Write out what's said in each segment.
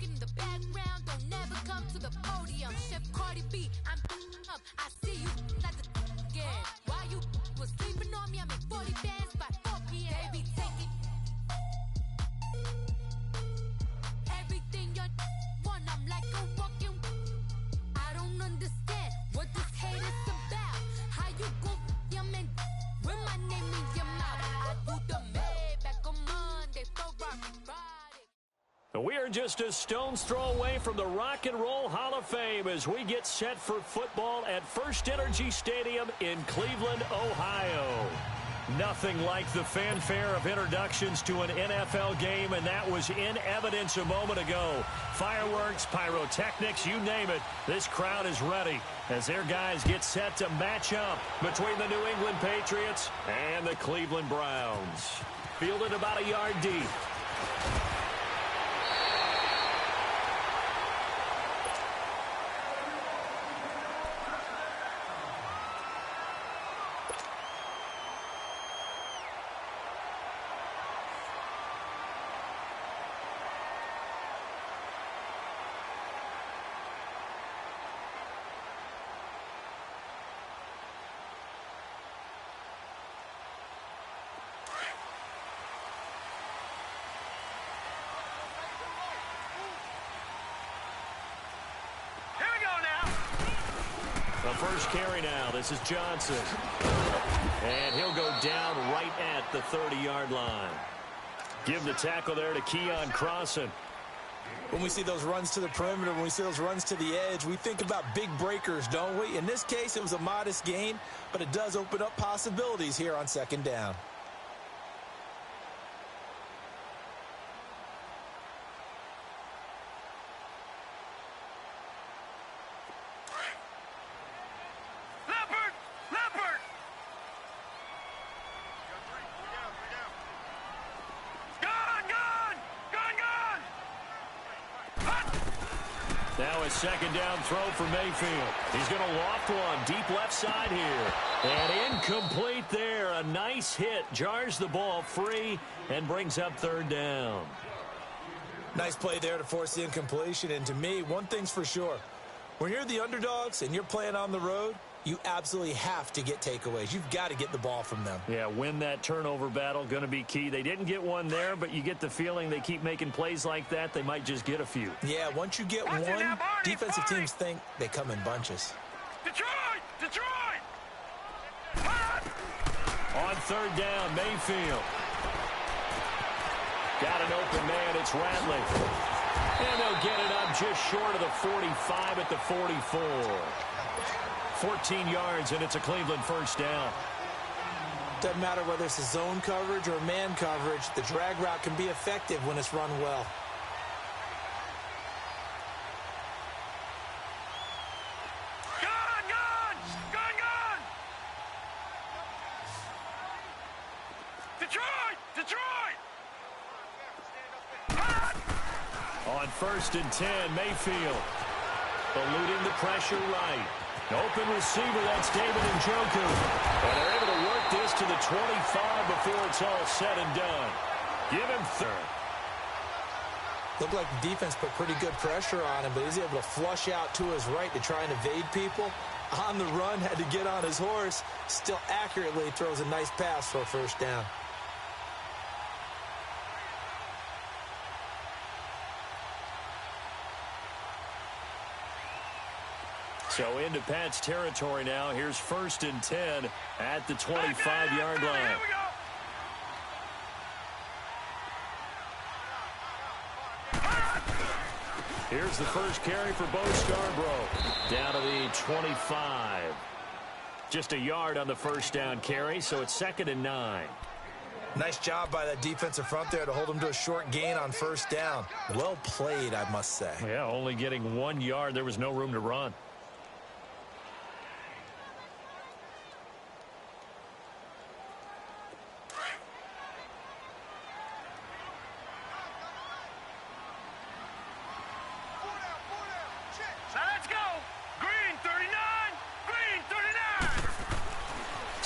talking in the background, don't never come to the podium. Chef Cardi B, I'm up. I see you at the again. Why you was sleeping on me? I make 40 bands by 4 p.m. Baby, take it. Everything you want, I'm like a walking. I don't understand what this hate is about. How you go your man with my name in your mouth? I do the Maybach on Monday for Friday. We are just a stone's throw away from the Rock and Roll Hall of Fame as we get set for football at First Energy Stadium in Cleveland, Ohio. Nothing like the fanfare of introductions to an NFL game, and that was in evidence a moment ago. Fireworks, pyrotechnics, you name it. This crowd is ready as their guys get set to match up between the New England Patriots and the Cleveland Browns. Fielded about a yard deep. The first carry now. This is Johnson. And he'll go down right at the 30-yard line. Give the tackle there to Keon Crossan. When we see those runs to the perimeter, when we see those runs to the edge, we think about big breakers, don't we? In this case, it was a modest gain, but it does open up possibilities here on second down. Now a second down throw for Mayfield. He's going to loft one deep left side here. And incomplete there. A nice hit. Jars the ball free and brings up third down. Nice play there to force the incompletion. And to me, one thing's for sure. When you're the underdogs and you're playing on the road, you absolutely have to get takeaways. You've got to get the ball from them. Yeah, win that turnover battle, going to be key. They didn't get one there, but you get the feeling they keep making plays like that, they might just get a few. Yeah, once you get one, defensive teams think they come in bunches. Detroit! Detroit! On third down, Mayfield. Got an open man, it's Rattling. And they'll get it up just short of the 45 at the 44. 14 yards, and it's a Cleveland first down. Doesn't matter whether it's a zone coverage or man coverage, the drag route can be effective when it's run well. Gun! Detroit! Detroit! On first and 10, Mayfield. Eluding the pressure right. Open receiver, that's David Njoku. And they're able to work this to the 25 before it's all said and done. Give him third. Looked like the defense put pretty good pressure on him, but he's able to flush out to his right to try and evade people. On the run, had to get on his horse. Still accurately throws a nice pass for a first down. So into Pat's territory now. Here's first and 10 at the 25-yard line. Here we go! Here's the first carry for Bo Scarborough. Down to the 25. Just a yard on the first down carry, so it's 2nd and 9. Nice job by that defensive front there to hold him to a short gain on first down. Well played, I must say. Yeah, only getting 1 yard. There was no room to run.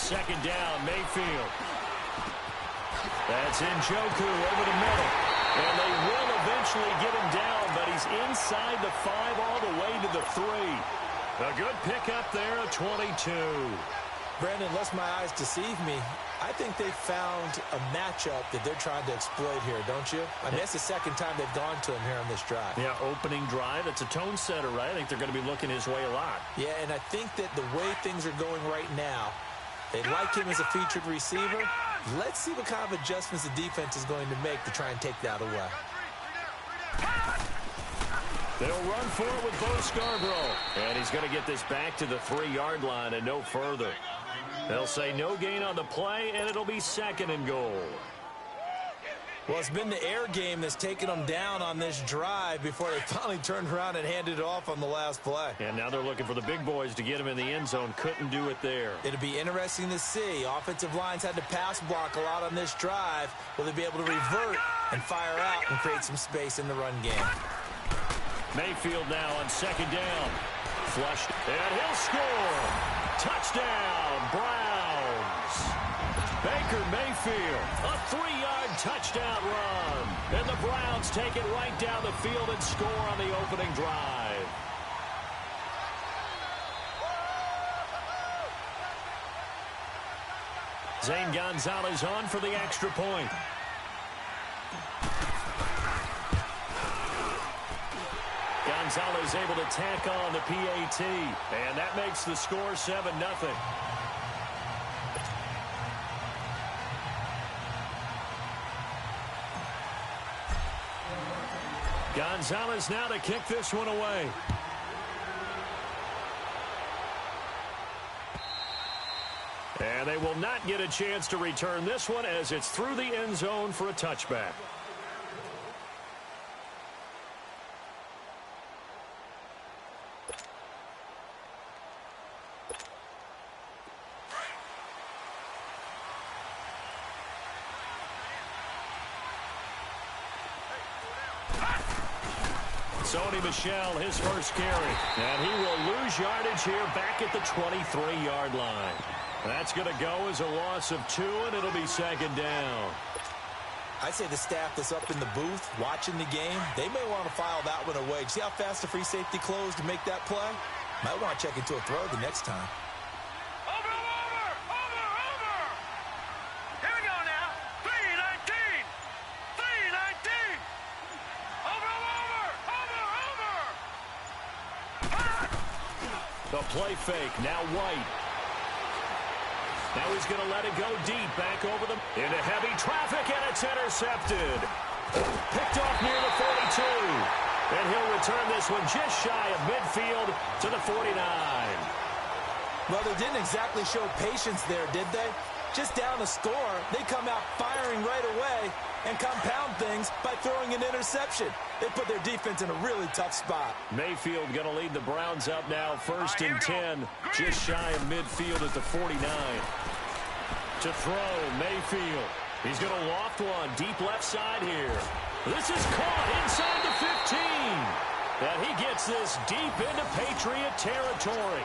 Second down, Mayfield. That's Njoku over the middle. And they will eventually get him down, but he's is inside the 5 all the way to the 3. A good pickup there, a 22. Brandon, unless my eyes deceive me, I think they found a matchup that they're trying to exploit here, don't you? I mean, it's the second time they've gone to him here on this drive. Yeah, opening drive. It's a tone setter, right? I think they're going to be looking his way a lot. Yeah, and I think that the way things are going right now, they like him as a featured receiver. Let's see what kind of adjustments the defense is going to make to try and take that away. They'll run for it with Bo Scarborough. And he's going to get this back to the 3-yard line and no further. They'll say no gain on the play, and it'll be 2nd and goal. Well, it's been the air game that's taken them down on this drive before they finally turned around and handed it off on the last play. And now they're looking for the big boys to get him in the end zone. Couldn't do it there. It'll be interesting to see. Offensive lines had to pass block a lot on this drive. Will they be able to revert and fire out and create some space in the run game? Mayfield now on 2nd down. Flushed, and he'll score. Touchdown, Browns. Baker Mayfield, a 3-yard touchdown run. And the Browns take it right down the field and score on the opening drive. Zane Gonzalez on for the extra point. Gonzalez able to tack on the PAT, and that makes the score 7-0. Gonzalez now to kick this one away. And they will not get a chance to return this one as it's through the end zone for a touchback. Sony Michel, his first carry. And he will lose yardage here back at the 23-yard line. That's going to go as a loss of 2, and it'll be 2nd down. I'd say the staff that's up in the booth watching the game, they may want to file that one away. See how fast the free safety closed to make that play? Might want to check into a throw the next time. The play fake, now White. Now he's going to let it go deep, back over them, into heavy traffic, and it's intercepted. Picked off near the 42. And he'll return this one just shy of midfield to the 49. Well, they didn't exactly show patience there, did they? Just down a score, they come out firing right away and compound things by throwing an interception. They put their defense in a really tough spot. Mayfield going to lead the Browns up now, 1st and 10, just shy of midfield at the 49. To throw, Mayfield. He's going to loft one deep left side here. This is caught inside the 15. And he gets this deep into Patriot territory.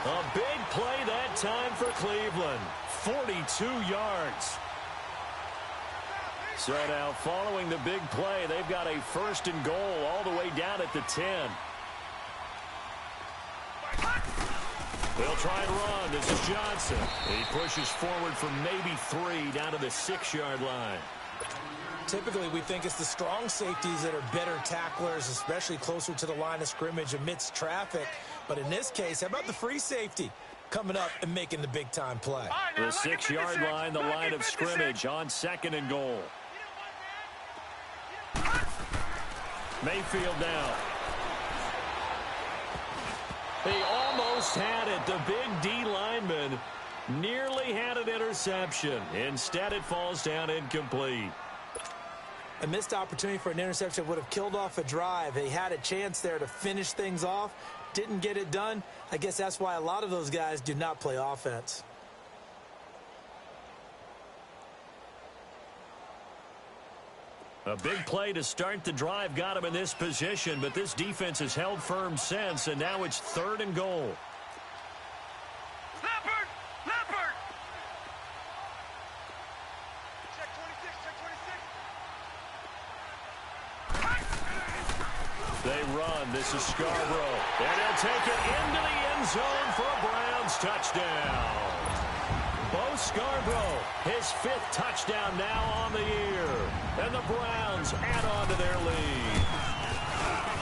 A big play that time for Cleveland. 42 yards. So now following the big play, they've got a 1st and goal all the way down at the 10. They'll try and run. This is Johnson. He pushes forward for maybe 3 down to the 6-yard line. Typically, we think it's the strong safeties that are better tacklers, especially closer to the line of scrimmage amidst traffic. But in this case, how about the free safety coming up and making the big-time play? The 6-yard line, the line of scrimmage on 2nd and goal. Mayfield now. He almost had it. The big D lineman nearly had an interception. Instead, it falls down incomplete. A missed opportunity for an interception would have killed off a drive. They had a chance there to finish things off. Didn't get it done. I guess that's why a lot of those guys do not play offense. A big play to start the drive got him in this position, but this defense has held firm since, and now it's 3rd and goal. Leopard! Leopard! Check 26, check 26. They run. This is Scarborough. And he'll take it into the end zone for a Browns touchdown. Bo Scarborough, his 5th touchdown now on the year. And the Browns add on to their lead.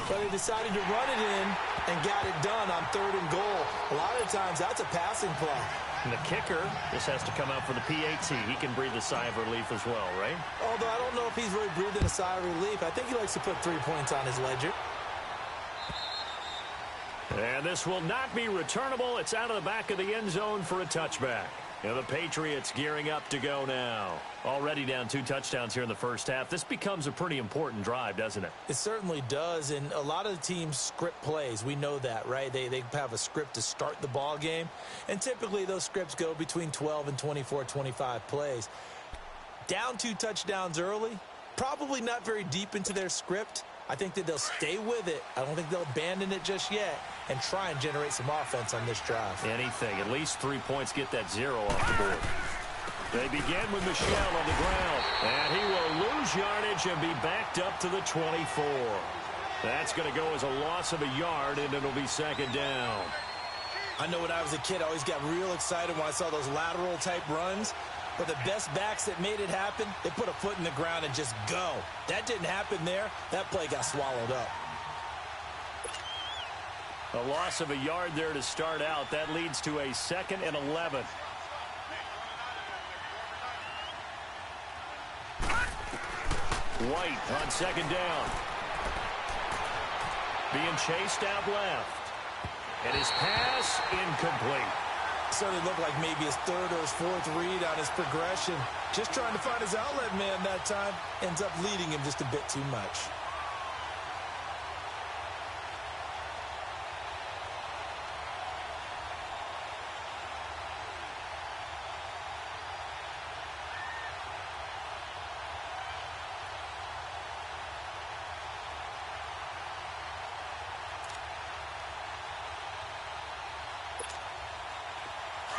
But they decided to run it in and got it done on 3rd and goal. A lot of times, that's a passing play. And the kicker, this has to come out for the PAT. He can breathe a sigh of relief as well, right? Although I don't know if he's really breathing a sigh of relief. I think he likes to put 3 points on his ledger. And this will not be returnable. It's out of the back of the end zone for a touchback. And the Patriots gearing up to go now. Already down 2 touchdowns here in the first half. This becomes a pretty important drive, doesn't it? It certainly does, and a lot of the teams script plays. We know that, right? They have a script to start the ball game, and typically those scripts go between 12 and 24, 25 plays. Down 2 touchdowns early, probably not very deep into their script. I think that they'll stay with it. I don't think they'll abandon it just yet and try and generate some offense on this drive. Anything. At least 3 points, get that 0 off the board. They begin with Michel on the ground. And he will lose yardage and be backed up to the 24. That's going to go as a loss of a yard, and it'll be 2nd down. I know when I was a kid, I always got real excited when I saw those lateral-type runs. But the best backs that made it happen, they put a foot in the ground and just go. That didn't happen there. That play got swallowed up. A loss of a yard there to start out. That leads to a 2nd and 11. White on 2nd down. Being chased out left. And his pass incomplete. Started to look like maybe his 3rd or his 4th read on his progression. Just trying to find his outlet man that time. Ends up leading him just a bit too much.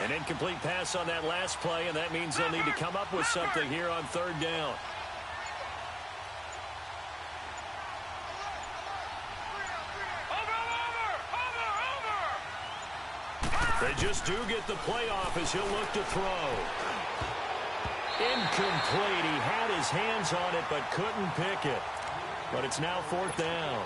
An incomplete pass on that last play, and that means they'll need to come up with something here on 3rd down. They just do get the play off as he'll look to throw. Incomplete. He had his hands on it but couldn't pick it. But it's now 4th down.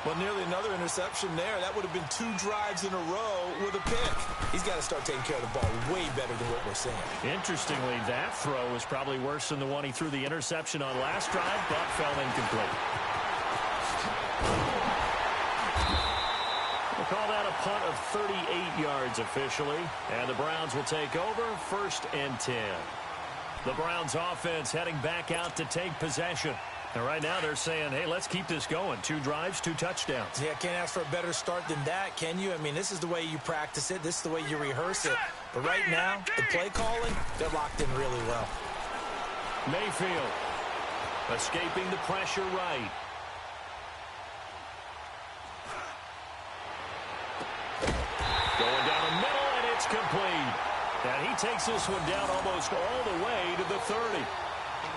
Well, nearly another interception there. That would have been 2 drives in a row with a pick. He's got to start taking care of the ball way better than what we're seeing. Interestingly, that throw was probably worse than the one he threw the interception on last drive, but fell incomplete. We'll call that a punt of 38 yards officially, and the Browns will take over 1st and 10. The Browns offense heading back out to take possession. And right now they're saying, hey, let's keep this going. 2 drives, 2 touchdowns. Yeah, can't ask for a better start than that, can you? I mean, this is the way you practice it. This is the way you rehearse it. But right now, the play calling, they're locked in really well. Mayfield escaping the pressure right. Going down the middle, and it's complete. And he takes this one down almost all the way to the 30.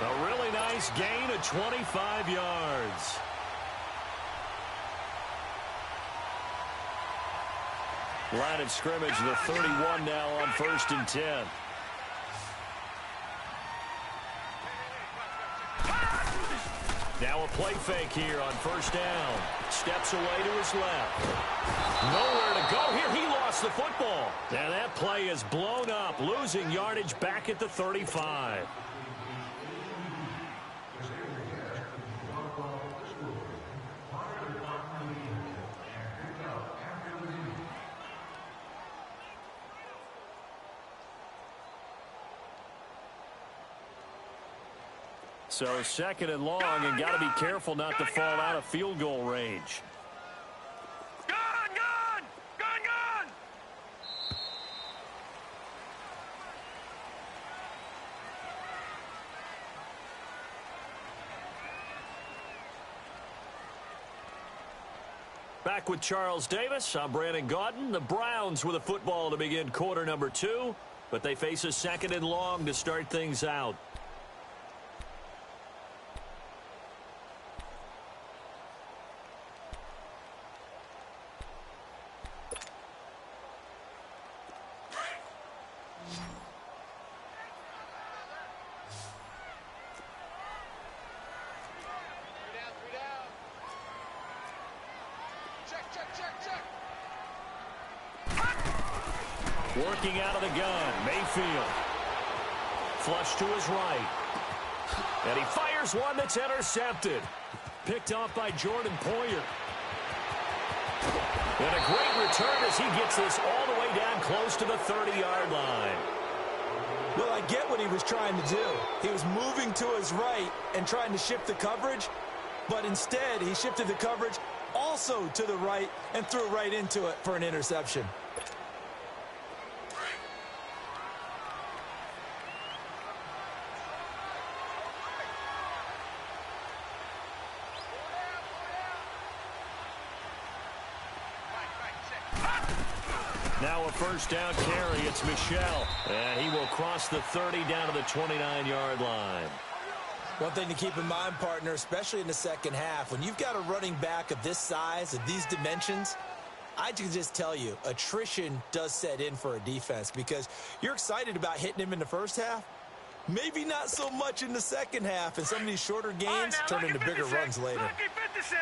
A really nice gain of 25 yards. Line of scrimmage, the 31 now on 1st and 10. Now a play fake here on 1st down. Steps away to his left. Nowhere to go here. He lost the football. And that play is blown up, losing yardage back at the 35. So 2nd and long, and got to be careful not to fall out of field goal range. Gun! Back with Charles Davis, I'm Brandon Gaudin. The Browns with a football to begin quarter number 2, but they face a 2nd and long to start things out. Working out of the gun, Mayfield. Flush to his right. And he fires one that's intercepted. Picked off by Jordan Poyer. And a great return as he gets this all the way down close to the 30-yard line. Well, I get what he was trying to do. He was moving to his right and trying to shift the coverage, but instead he shifted the coverage also to the right and threw right into it for an interception. Now a first down carry. It's Michel. And he will cross the 30 down to the 29-yard line. One thing to keep in mind, partner, especially in the second half, when you've got a running back of this size, of these dimensions, I can just tell you, attrition does set in for a defense because you're excited about hitting him in the first half. Maybe not so much in the second half, and some of these shorter gains turn into bigger runs later. Lucky 56.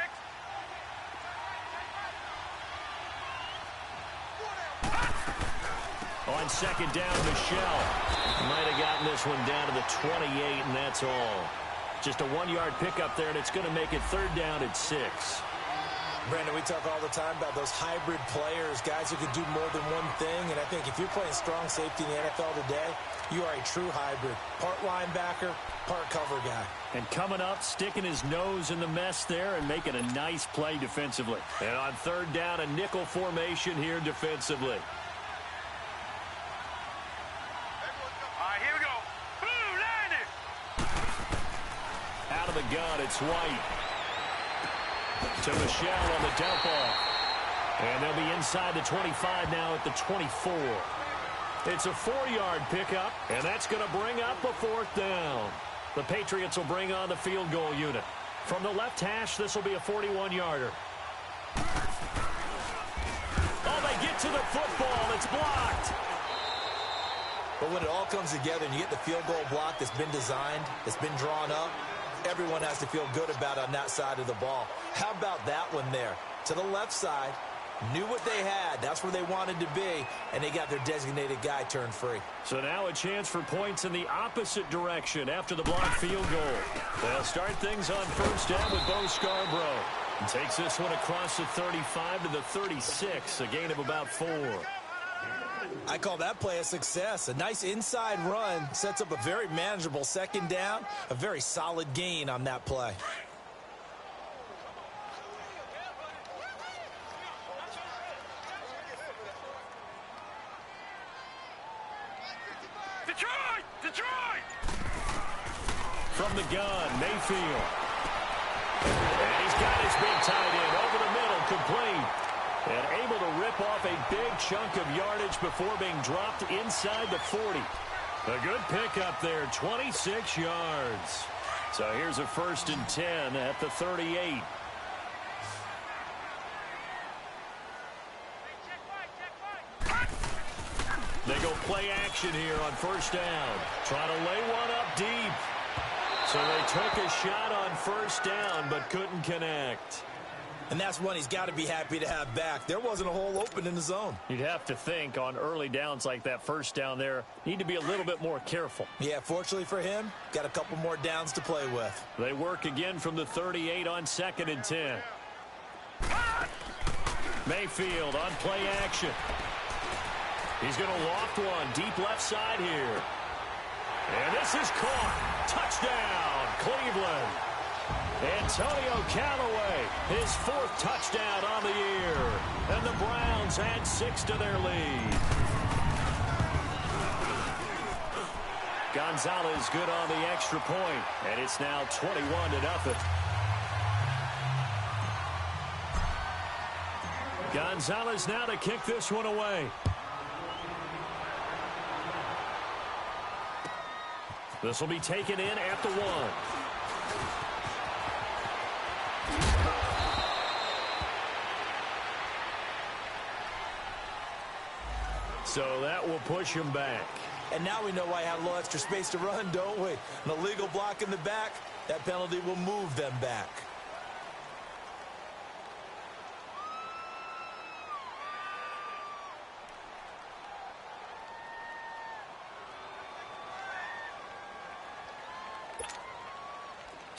On second down, Michel might have gotten this one down to the 28, and that's all. Just a 1-yard pickup there, and it's going to make it third down at 6. Brandon, we talk all the time about those hybrid players, guys who can do more than one thing, and I think if you're playing strong safety in the NFL today, you are a true hybrid. Part linebacker, part cover guy. And coming up, sticking his nose in the mess there and making a nice play defensively. And on third down, a nickel formation here defensively. Of the gun, it's White to Michel on the dump off, and they'll be inside the 25 now at the 24. It's a 4-yard pickup, and that's going to bring up a fourth down. The Patriots will bring on the field goal unit. From the left hash, this will be a 41-yarder. Oh, they get to the football. It's blocked. But when it all comes together and you get the field goal block that's been designed, that's been drawn up, everyone has to feel good about on that side of the ball. How about that one there? To the left side, knew what they had. That's where they wanted to be, and they got their designated guy turned free. So now a chance for points in the opposite direction after the blocked field goal. They'll start things on first down with Bo Scarborough. And takes this one across the 35 to the 36, a gain of about 4. I call that play a success. A nice inside run sets up a very manageable second down, a very solid gain on that play. Detroit! Detroit! From the gun, Mayfield. And he's got his big tight end over the middle, complete. And able to rip off a big chunk of yardage before being dropped inside the 40. A good pickup there, 26 yards. So here's a 1st and 10 at the 38. They go play action here on first down. Trying to lay one up deep. So they took a shot on first down but couldn't connect. And that's one he's got to be happy to have back. There wasn't a hole open in the zone. You'd have to think on early downs like that first down there, need to be a little bit more careful. Yeah, fortunately for him, got a couple more downs to play with. They work again from the 38 on 2nd and 10. Mayfield on play action. He's going to loft one deep left side here. And this is caught. Touchdown, Cleveland. Antonio Callaway, his 4th touchdown on the year. And the Browns add 6 to their lead. Gonzalez good on the extra point, and it's now 21-0. Gonzalez now to kick this one away. This will be taken in at the 1. So that will push him back. And now we know why I had a little extra space to run, don't we? An illegal block in the back, that penalty will move them back.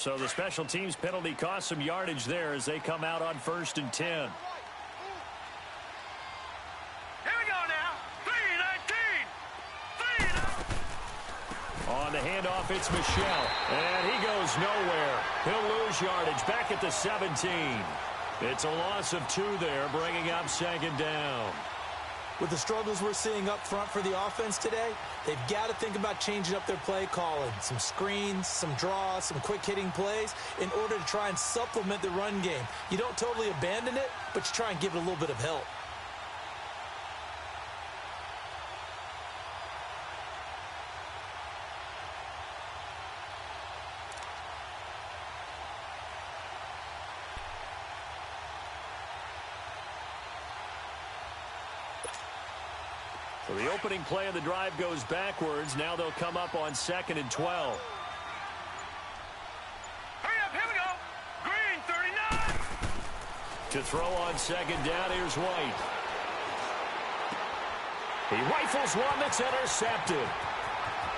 So the special teams penalty cost some yardage there as they come out on 1st and 10. Here we go now. 3-19. On the handoff, it's Michelle. And he goes nowhere. He'll lose yardage back at the 17. It's a loss of 2 there, bringing up 2nd down. With the struggles we're seeing up front for the offense today, they've got to think about changing up their play calling. Some screens, some draws, some quick-hitting plays in order to try and supplement the run game. You don't totally abandon it, but you try and give it a little bit of help. So the opening play of the drive goes backwards. Now they'll come up on 2nd and 12. Hurry up, here we go. Green, 39. To throw on 2nd down, here's White. He rifles one that's intercepted.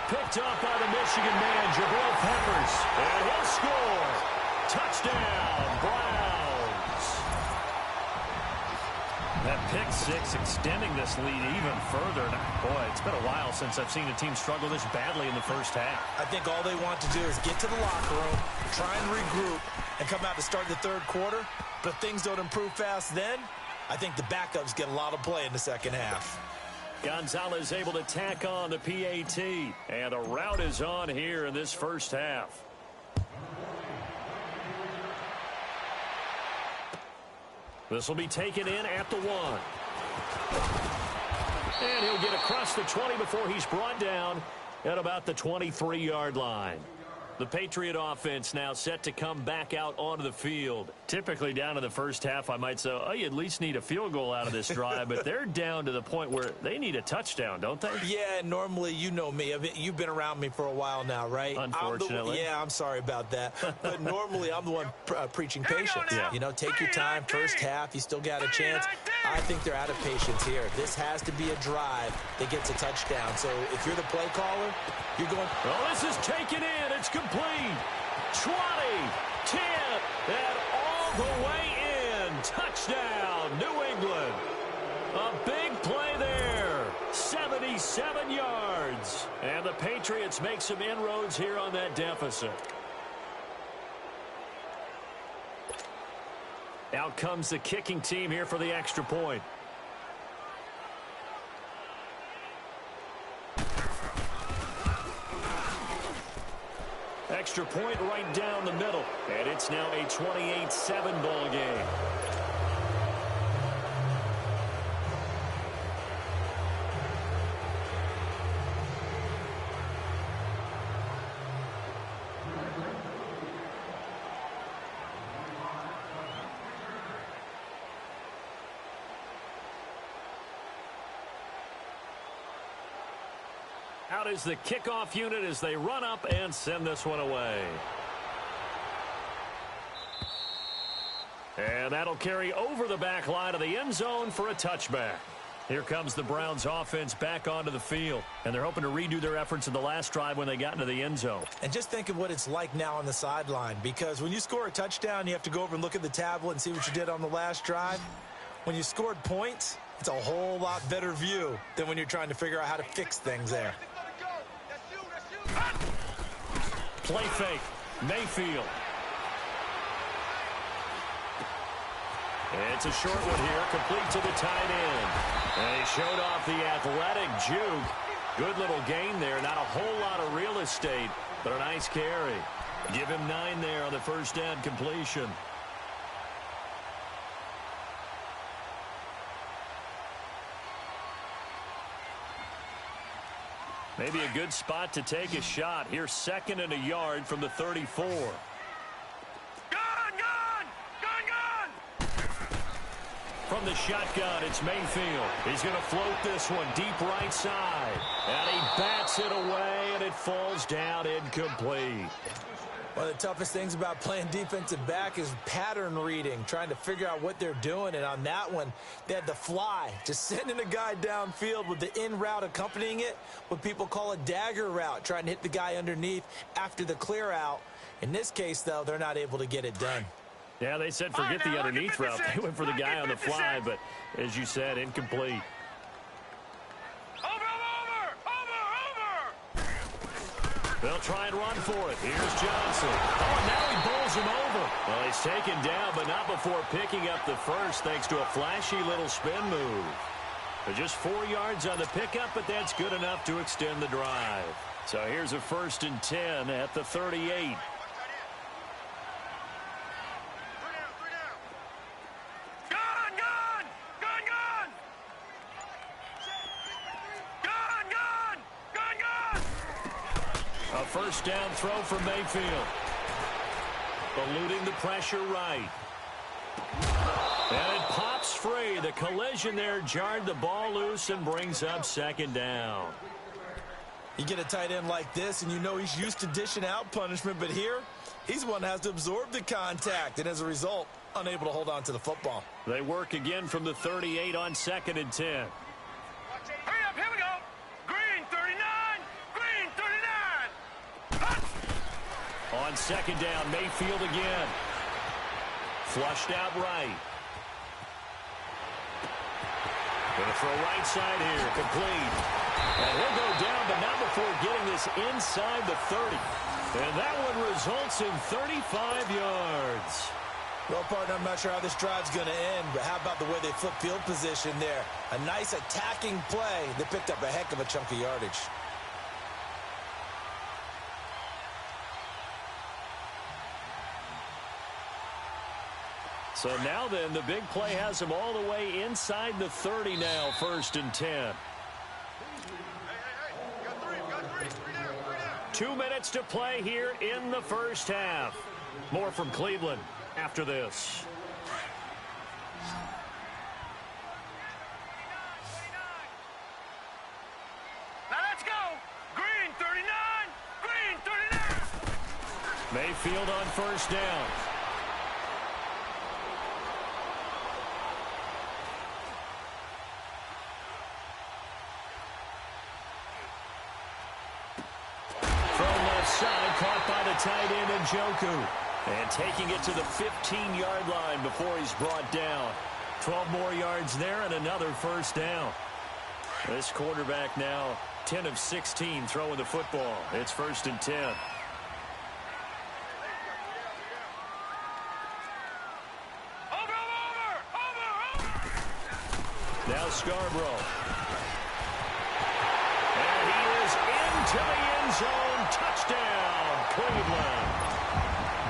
Picked up by the Michigan man, Jabril Peppers. And he'll score. Touchdown, Browns. That pick six extending this lead even further. Boy, it's been a while since I've seen a team struggle this badly in the first half. I think all they want to do is get to the locker room, try and regroup, and come out to start the 3rd quarter. But if things don't improve fast then, I think the backups get a lot of play in the 2nd half. Gonzalez able to tack on the PAT. And a rout is on here in this first half. This will be taken in at the 1. And he'll get across the 20 before he's brought down at about the 23-yard line. The Patriot offense now set to come back out onto the field. Typically down in the first half, I might say, oh, you at least need a field goal out of this drive, but they're down to the point where they need a touchdown, don't they? Yeah, normally, you know me. I mean, you've been around me for a while now, right? Unfortunately. I'm sorry about that. But normally, I'm the one preaching patience. Yeah. You know, take your time, first half, you still got a chance. I think they're out of patience here. This has to be a drive that gets a touchdown. So if you're the play caller, you're going, well, this is taken in. It's complete. 20, 10, and all the way in. Touchdown, New England. A big play there. 77 yards. And the Patriots make some inroads here on that deficit. Out comes the kicking team here for the extra point. Extra point right down the middle. And it's now a 28-7 ball game. Out is the kickoff unit as they run up and send this one away. And that'll carry over the back line of the end zone for a touchback. Here comes the Browns offense back onto the field. And they're hoping to redo their efforts in the last drive when they got into the end zone. and just think of what it's like now on the sideline, because when you score a touchdown, you have to go over and look at the tablet and see what you did on the last drive. When you scored points, it's a whole lot better view than when you're trying to figure out how to fix things there. Play fake. Mayfield. It's a short one here, complete to the tight end. And he showed off the athletic juke. Good little gain there. Not a whole lot of real estate, but a nice carry. Give him 9 there on the first down completion. Maybe a good spot to take a shot. Here's 2nd and a yard from the 34. From the shotgun, it's Mayfield. He's going to float this one deep right side. And he bats it away, and it falls down incomplete. One of the toughest things about playing defensive back is pattern reading, trying to figure out what they're doing. And on that one, they had the fly, just sending a guy downfield with the in route accompanying it, what people call a dagger route, trying to hit the guy underneath after the clear out. In this case, though, they're not able to get it done. Yeah, they said forget the underneath route. They went for the guy on the fly, but as you said, incomplete. They'll try and run for it. Here's Johnson. Oh, and now he bowls him over. Well, he's taken down, but not before picking up the first thanks to a flashy little spin move. But just 4 yards on the pickup, but that's good enough to extend the drive. So here's a 1st and 10 at the 38. A first down throw for Mayfield. Eluding the pressure right. And it pops free. The collision there jarred the ball loose and brings up 2nd down. You get a tight end like this, and you know he's used to dishing out punishment, but here, he's the one that has to absorb the contact, and as a result, unable to hold on to the football. They work again from the 38 on 2nd and 10. Hurry up, here we go. Green 39, green 39. On 2nd down, Mayfield again. Flushed out right. Gonna throw right side here, complete. And he'll go down, but not before getting this inside the 30. And that one results in 35 yards. Well, partner, I'm not sure how this drive's going to end, but how about the way they flip field position there? A nice attacking play that picked up a heck of a chunk of yardage. So now then, the big play has him all the way inside the 30 now, 1st and 10. 2 minutes to play here in the first half. More from Cleveland after this. Now let's go. Green 39, green 39. Mayfield on 1st down. Side caught by the tight end Njoku. And taking it to the 15-yard line before he's brought down. 12 more yards there and another 1st down. This quarterback now 10 of 16 throwing the football. It's 1st and 10. Now Scarborough. And he is into the end zone. Touchdown, Cleveland.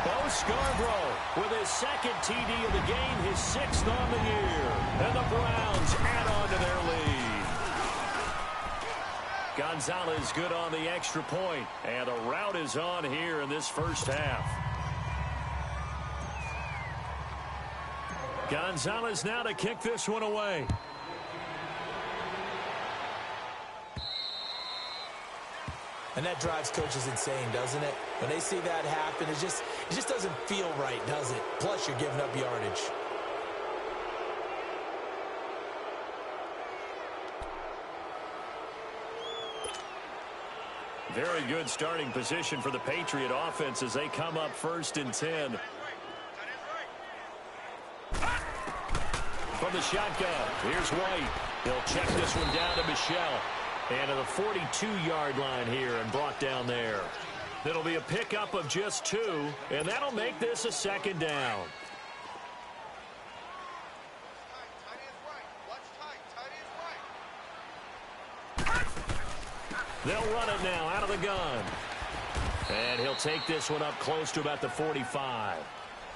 Bo Scarborough with his 2nd TD of the game, his 6th on the year. And the Browns add on to their lead. Gonzalez good on the extra point. And a rout is on here in this first half. Gonzalez now to kick this one away. And that drives coaches insane, doesn't it? When they see that happen, it just doesn't feel right, does it? Plus, you're giving up yardage. Very good starting position for the Patriot offense as they come up 1st and 10. From the shotgun, here's White. He'll check this one down to Michelle. And to the 42-yard line here and brought down there. It'll be a pickup of just 2, and that'll make this a 2nd down. They'll run it now out of the gun. And he'll take this one up close to about the 45.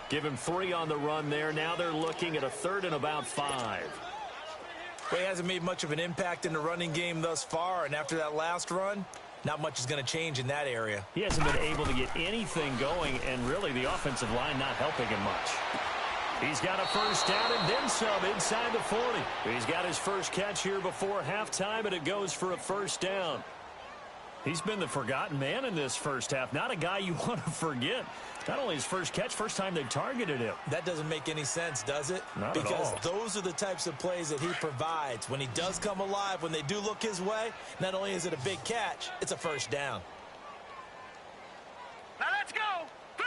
Give him 3 on the run there. Now they're looking at a 3rd and about 5. Well, he hasn't made much of an impact in the running game thus far, and after that last run, not much is going to change in that area. He hasn't been able to get anything going, and really the offensive line not helping him much. He's got a 1st down and then some inside the 40. He's got his first catch here before halftime, and it goes for a 1st down. He's been the forgotten man in this first half. Not a guy you want to forget. Not only his first catch, first time they targeted him. That doesn't make any sense, does it? Not at all. Because those are the types of plays that he provides. When he does come alive, when they do look his way, not only is it a big catch, it's a 1st down. Now let's go. 3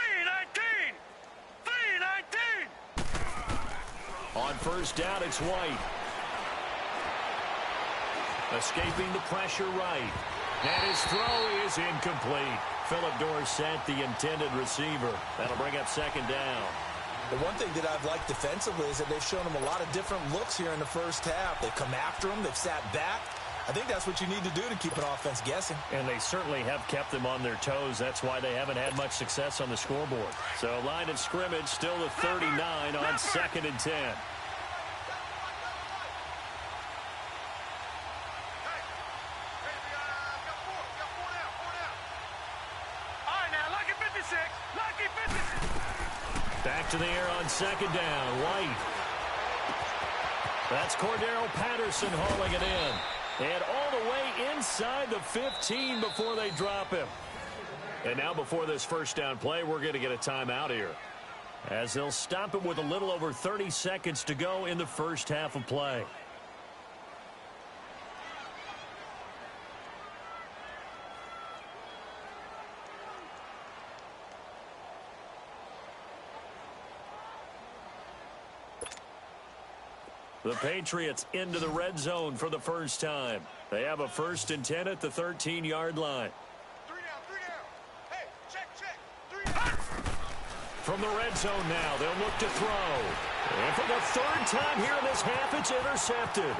On first down, it's White. Escaping the pressure right. And his throw is incomplete. Philip Dorsett, the intended receiver. That'll bring up second down. The one thing that I've liked defensively is that they've shown him a lot of different looks here in the first half. They've come after him. They've sat back. I think that's what you need to do to keep an offense guessing. And they certainly have kept them on their toes. That's why they haven't had much success on the scoreboard. So line of scrimmage still the 39 on 2nd and 10. Back to the air on second down. White. That's Cordero Patterson hauling it in. And all the way inside the 15 before they drop him. And now before this first down play, we're going to get a timeout here, as they'll stop him with a little over 30 seconds to go in the first half of play. The Patriots into the red zone for the first time. They have a 1st and 10 at the 13-yard line. 3 down. Hey, check. 3 down. From the red zone now, they'll look to throw. And for the 3rd time here in this half, it's intercepted.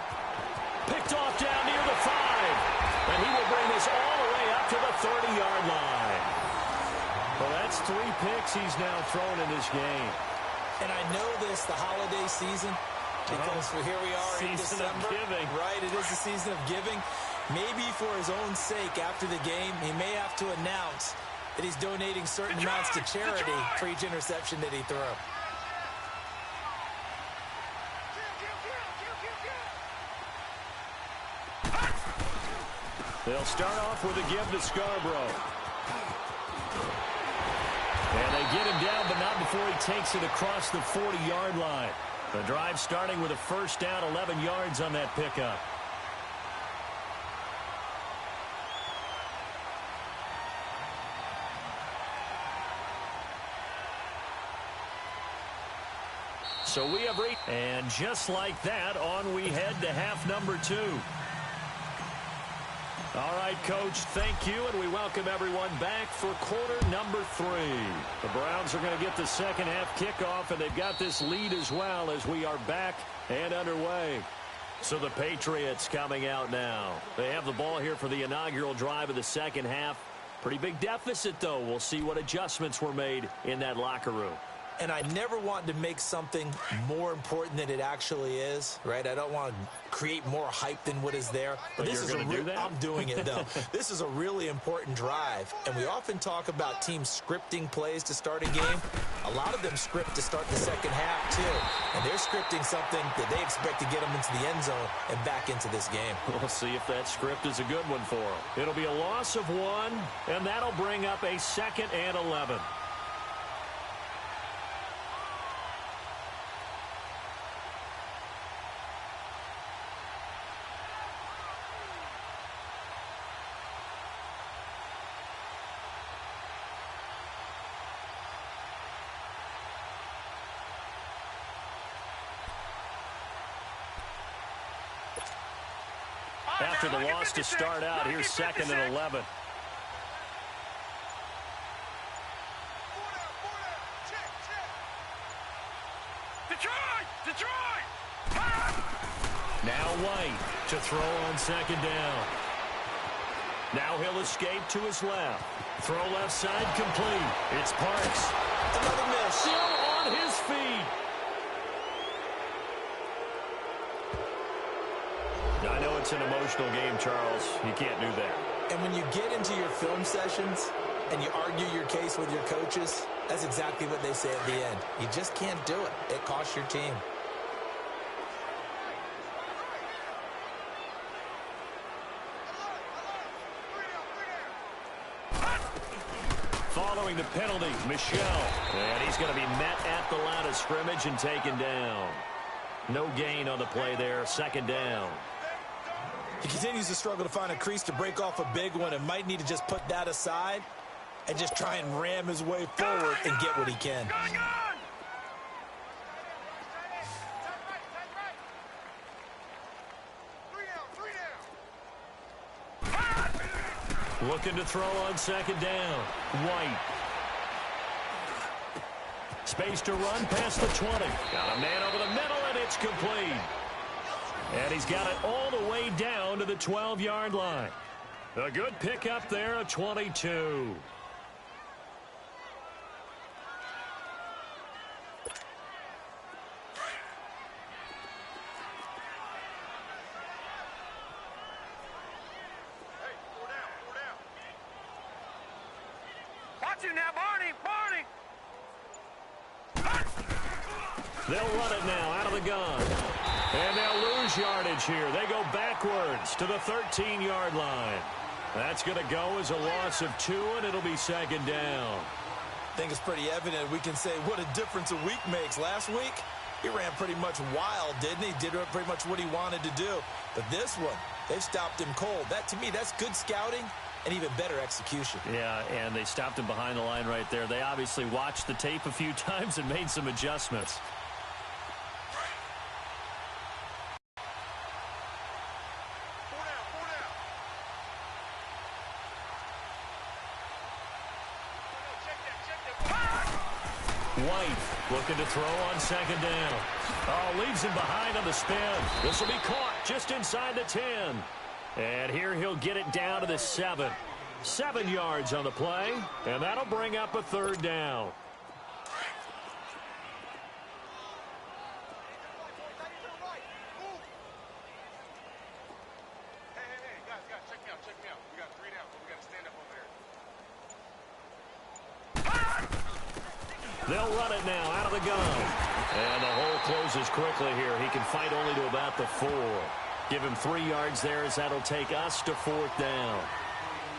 Picked off down near the 5. And he will bring this all the way up to the 30-yard line. Well, that's 3 picks he's now thrown in this game. And I know this, the holiday season, because here we are in December. Giving. Right, it is the season of giving. Maybe for his own sake after the game, he may have to announce that he's donating certain amounts to charity for each interception that he threw. They'll start off with a give to Scarborough. And they get him down, but not before he takes it across the 40-yard line. The drive starting with a first down, 11 yards on that pickup. So we have reached, and just like that, on we head to half number 2. All right, Coach, thank you, and we welcome everyone back for quarter number 3. The Browns are going to get the second half kickoff, and they've got this lead as well as we are back and underway. So the Patriots coming out now. They have the ball here for the inaugural drive of the second half. Pretty big deficit, though. We'll see what adjustments were made in that locker room. And I never want to make something more important than it actually is, right? I don't want to create more hype than what is there. But this is I'm doing it, though. This is a really important drive. And we often talk about teams scripting plays to start a game. A lot of them script to start the second half, too. And they're scripting something that they expect to get them into the end zone and back into this game. We'll see if that script is a good one for them. It'll be a loss of 1, and that'll bring up a 2nd and 11. After the loss to start out, here's 2nd and 11. Detroit! Now White to throw on 2nd down. Now he'll escape to his left. Throw left side complete. It's Parks. Another miss. Still on his feet. I know it's an emotional game, Charles. You can't do that. And when you get into your film sessions and you argue your case with your coaches, that's exactly what they say at the end. You just can't do it. It costs your team. Following the penalty, Michel. And he's going to be met at the line of scrimmage and taken down. No gain on the play there. 2nd down. He continues to struggle to find a crease to break off a big one and might need to just put that aside and just try and ram his way forward and get what he can. Looking to throw on second down. White. Space to run past the 20. Got a man over the middle, and it's complete. And he's got it all the way down to the 12-yard line. A good pickup there, a 22. Watch him now, Barney! Barney! They'll run it now out of the gun. And they'll lose yardage here. They go backwards to the 13-yard line. That's going to go as a loss of 2, and it'll be second down. I think it's pretty evident. We can say what a difference a week makes. Last week, he ran pretty much wild, didn't he? Did pretty much what he wanted to do. But this one, they've stopped him cold. That, to me, that's good scouting and even better execution. Yeah, and they stopped him behind the line right there. They obviously watched the tape a few times and made some adjustments. White looking to throw on second down. Oh, leaves him behind on the spin. This will be caught just inside the 10. And here he'll get it down to the 7. 7 yards on the play, and that'll bring up a third down. Hey, guys, check me out. We got 3 down. We got to stand up over there. They'll run it now out of the gun. And the hole closes quickly here. He can fight only to about the 4. Give him 3 yards there as that'll take us to 4th down.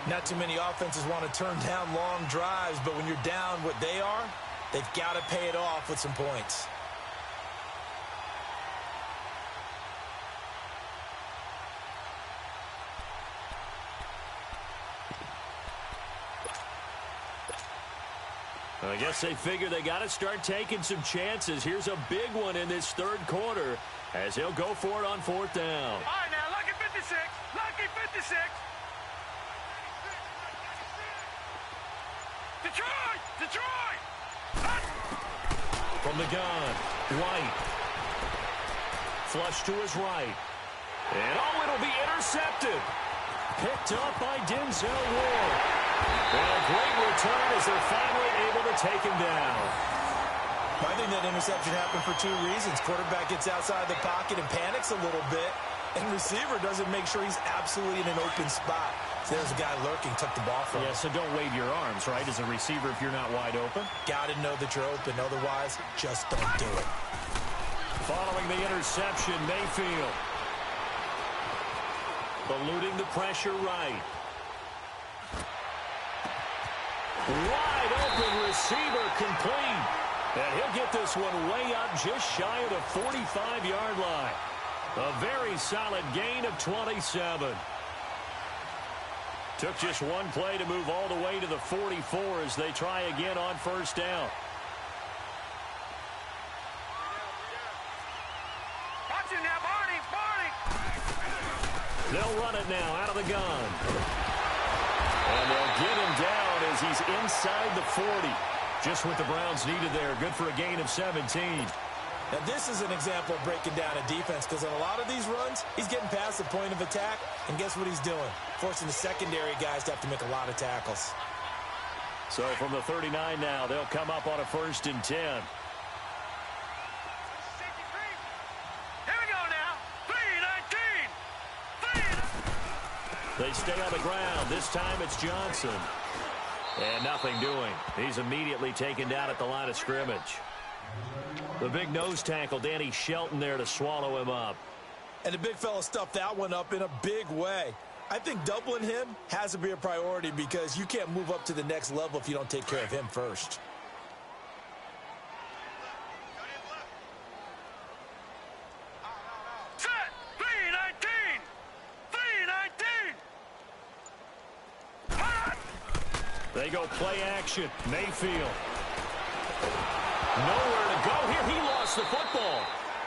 Not too many offenses want to turn down long drives, but when you're down what they are, they've got to pay it off with some points. I guess they figure they got to start taking some chances. Here's a big one in this third quarter as he'll go for it on 4th down. All right, now, Lucky 56. Lucky 56. Detroit! From the gun, White. Flush to his right. And, oh, it'll be intercepted. Picked up by Denzel Ward. And a great return as they're finally able to take him down. I think that interception happened for 2 reasons. Quarterback gets outside the pocket and panics a little bit, and receiver doesn't make sure he's absolutely in an open spot. So there's a guy lurking, took the ball from him. Yeah, so don't wave your arms, right, as a receiver if you're not wide open. Got to know that you're open. Otherwise, just don't do it. Following the interception, Mayfield. Eluding the pressure right. Wide open receiver complete. And he'll get this one way up just shy of the 45-yard line. A very solid gain of 27. Took just one play to move all the way to the 44 as they try again on 1st down. Watch him now, Barney! They'll run it now out of the gun. And they'll get him down as he's inside the 40. Just what the Browns needed there. Good for a gain of 17. Now, this is an example of breaking down a defense because on a lot of these runs, he's getting past the point of attack, and guess what he's doing? Forcing the secondary guys to have to make a lot of tackles. So from the 39 now, they'll come up on a 1st and 10. Here we go now. 3-19. They stay on the ground. This time it's Johnson. And nothing doing. He's immediately taken down at the line of scrimmage. The big nose tackle, Danny Shelton, there to swallow him up. And the big fella stuffed that one up in a big way. I think doubling him has to be a priority because you can't move up to the next level if you don't take care of him first. Set. 3-19. 3-19. They go play action. Mayfield. Nowhere to go here. He lost the football.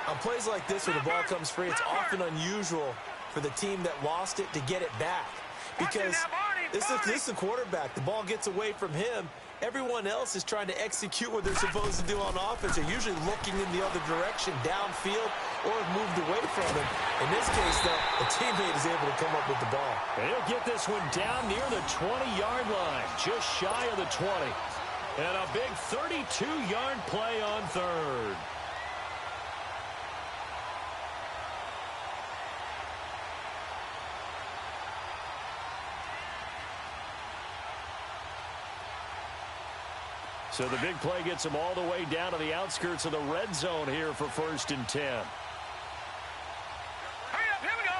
On plays like this where the ball comes free, it's often unusual for the team that lost it to get it back because This is the quarterback. The ball gets away from him. Everyone else is trying to execute what they're supposed to do on offense. They're usually looking in the other direction, downfield, or have moved away from him. In this case, though, a teammate is able to come up with the ball. And he'll get this one down near the 20-yard line, just shy of the 20. And a big 32-yard play on third. So the big play gets him all the way down to the outskirts of the red zone here for 1st and 10. Hurry up, here we go.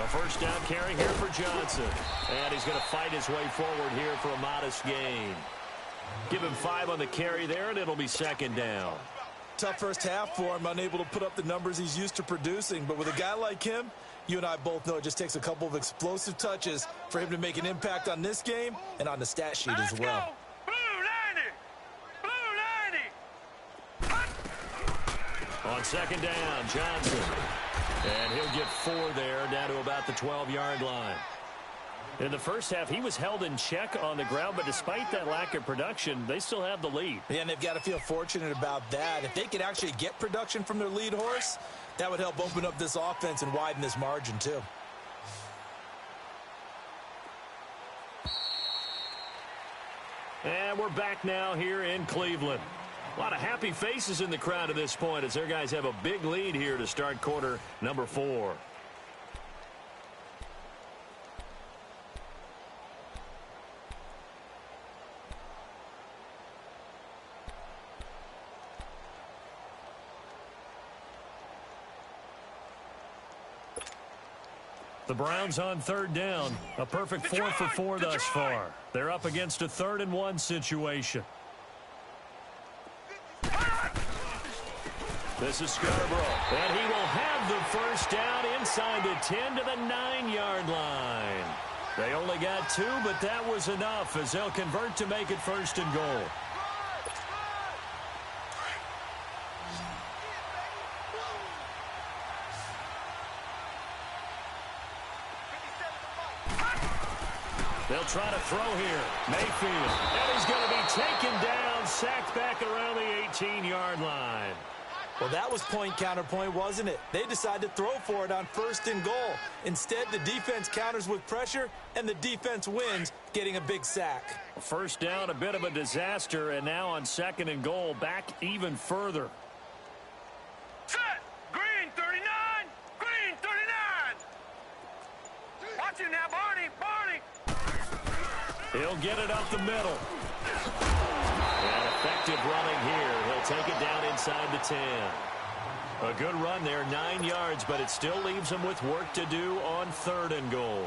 A first down carry here for Johnson. And he's going to fight his way forward here for a modest gain. Give him 5 on the carry there, and it'll be 2nd down. Tough first half for him, unable to put up the numbers he's used to producing. But with a guy like him, you and I both know it just takes a couple of explosive touches for him to make an impact on this game and on the stat sheet as well. On 2nd down, Johnson. And he'll get 4 there, down to about the 12-yard line. In the first half, he was held in check on the ground, but despite that lack of production, they still have the lead. Yeah, and they've got to feel fortunate about that. If they could actually get production from their lead horse, that would help open up this offense and widen this margin, too. And we're back now here in Cleveland. A lot of happy faces in the crowd at this point as their guys have a big lead here to start quarter number 4. The Browns on 3rd down. A perfect 4 for 4 thus far. They're up against a 3rd and 1 situation. This is Scarborough, and he will have the first down inside the 10 to the 9-yard line. They only got 2, but that was enough as they'll convert to make it 1st and goal. They'll try to throw here. Mayfield, and he's going to be taken down, sacked back around the 18-yard line. Well, that was point counterpoint, wasn't it? They decided to throw for it on 1st and goal. Instead, the defense counters with pressure, and the defense wins, getting a big sack. First down, a bit of a disaster, and now on 2nd and goal, back even further. Set! Green 39! Green 39! Watch it now, Barney! Barney! He'll get it up the middle. And effective running here. He'll take it down inside the 10. A good run there, 9 yards, but it still leaves him with work to do on 3rd and goal.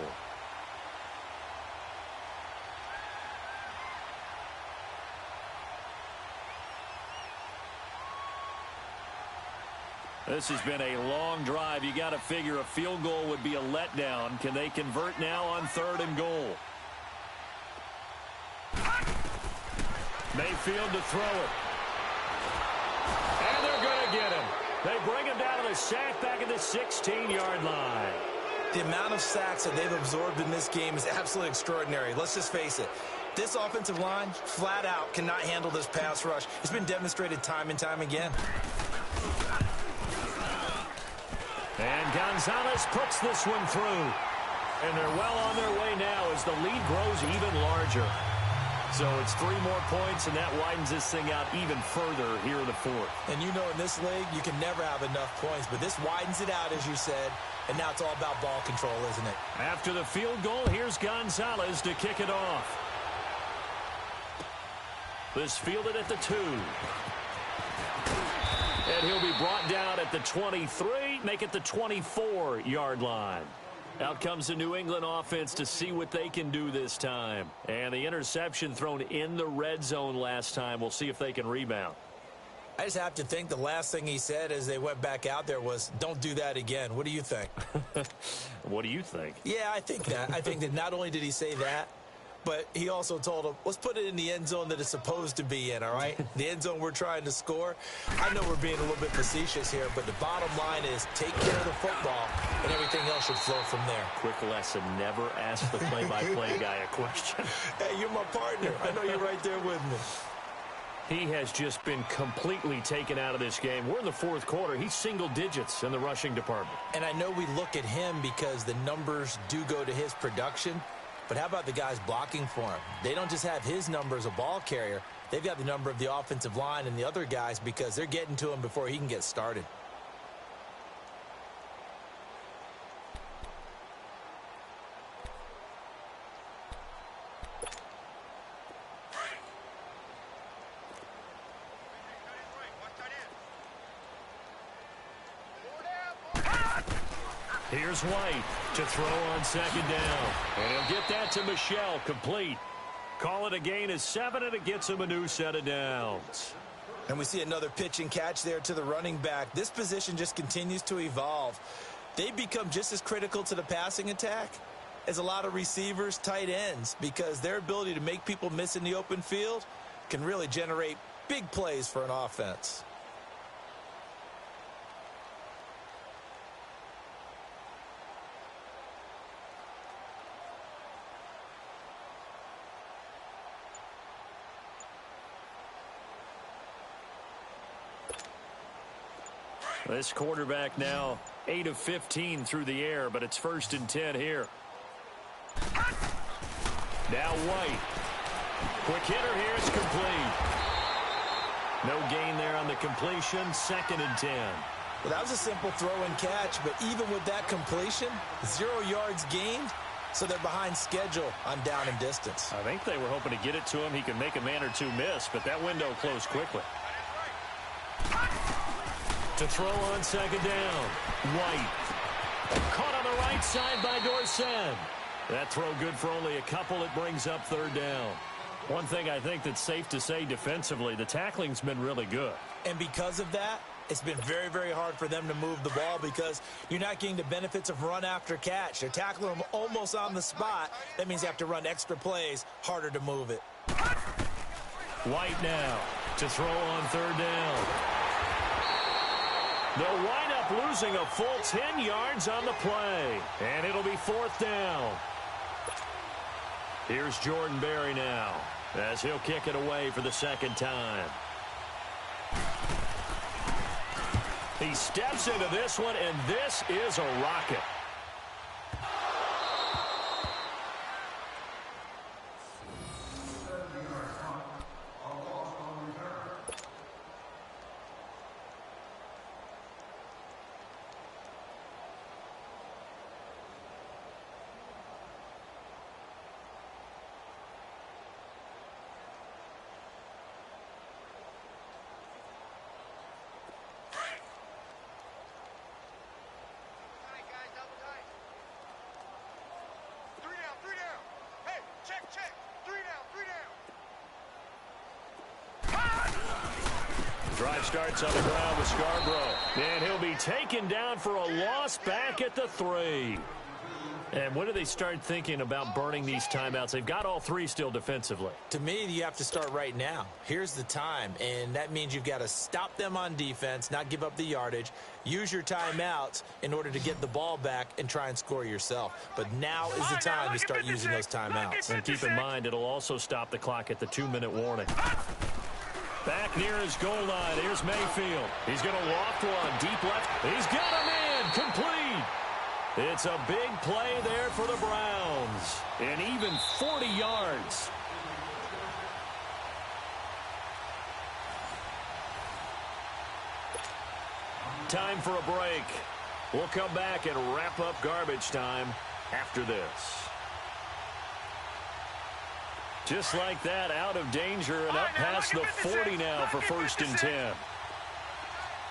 This has been a long drive. You got to figure a field goal would be a letdown. Can they convert now on 3rd and goal? Mayfield to throw it. And they're going to get him. They bring him down to the sack back at the 16-yard line. The amount of sacks that they've absorbed in this game is absolutely extraordinary. Let's just face it. This offensive line, flat out, cannot handle this pass rush. It's been demonstrated time and time again. And Gonzalez puts this one through. And they're well on their way now as the lead grows even larger. So it's 3 more points, and that widens this thing out even further here in the 4th. And you know in this league, you can never have enough points, but this widens it out, as you said, and now it's all about ball control, isn't it? After the field goal, here's Gonzalez to kick it off. This fielded at the 2. And he'll be brought down at the 23, make it the 24-yard line. Out comes the New England offense to see what they can do this time. And the interception thrown in the red zone last time. We'll see if they can rebound. I just have to think the last thing he said as they went back out there was, don't do that again. What do you think? What do you think? Yeah, I think that. I think that not only did he say that, But he also told him, let's put it in the end zone that it's supposed to be in, all right? The end zone we're trying to score. I know we're being a little bit facetious here, but the bottom line is take care of the football, and everything else should flow from there. Quick lesson, never ask the play-by-play guy a question. Hey, you're my partner. I know you're right there with me. He has just been completely taken out of this game. We're in the fourth quarter. He's single digits in the rushing department. And I know we look at him because the numbers do go to his production, but how about the guys blocking for him? They don't just have his number as a ball carrier. They've got the number of the offensive line and the other guys because they're getting to him before he can get started. Here's White to throw on second down. And he'll get that to Michel, complete. Call it a gain of 7, and it gets him a new set of downs. And we see another pitch and catch there to the running back. This position just continues to evolve. They become just as critical to the passing attack as a lot of receivers, tight ends, because their ability to make people miss in the open field can really generate big plays for an offense. This quarterback now 8 of 15 through the air, but it's 1st and 10 here. Now White. Quick hitter here. It's complete. No gain there on the completion. 2nd and 10. Well, that was a simple throw and catch, but even with that completion, 0 yards gained, so they're behind schedule on down and distance. I think they were hoping to get it to him. He could make a man or two miss, but that window closed quickly. To throw on second down. White. Caught on the right side by Dorsett. That throw good for only a couple. It brings up 3rd down. One thing I think that's safe to say defensively, the tackling's been really good. And because of that, it's been very, very hard for them to move the ball because you're not getting the benefits of run after catch. They're tackling them almost on the spot. That means you have to run extra plays, harder to move it. White now to throw on 3rd down. They'll wind up losing a full 10 yards on the play. And it'll be 4th down. Here's Jordan Berry now as he'll kick it away for the 2nd time. He steps into this one, and this is a rocket. Drive starts on the ground with Scarborough. And he'll be taken down for a loss back at the 3. And when do they start thinking about burning these timeouts? They've got all 3 still defensively. To me, you have to start right now. Here's the time, and that means you've got to stop them on defense, not give up the yardage, use your timeouts in order to get the ball back and try and score yourself. But now is the time to start using those timeouts. And keep in mind, it'll also stop the clock at the 2-minute warning. Back near his goal line. Here's Mayfield. He's going to loft one. Deep left. He's got a man. Complete. It's a big play there for the Browns. And even 40 yards. Time for a break. We'll come back and wrap up garbage time after this. Just like that, out of danger and up past the 40 now for 1st and 10.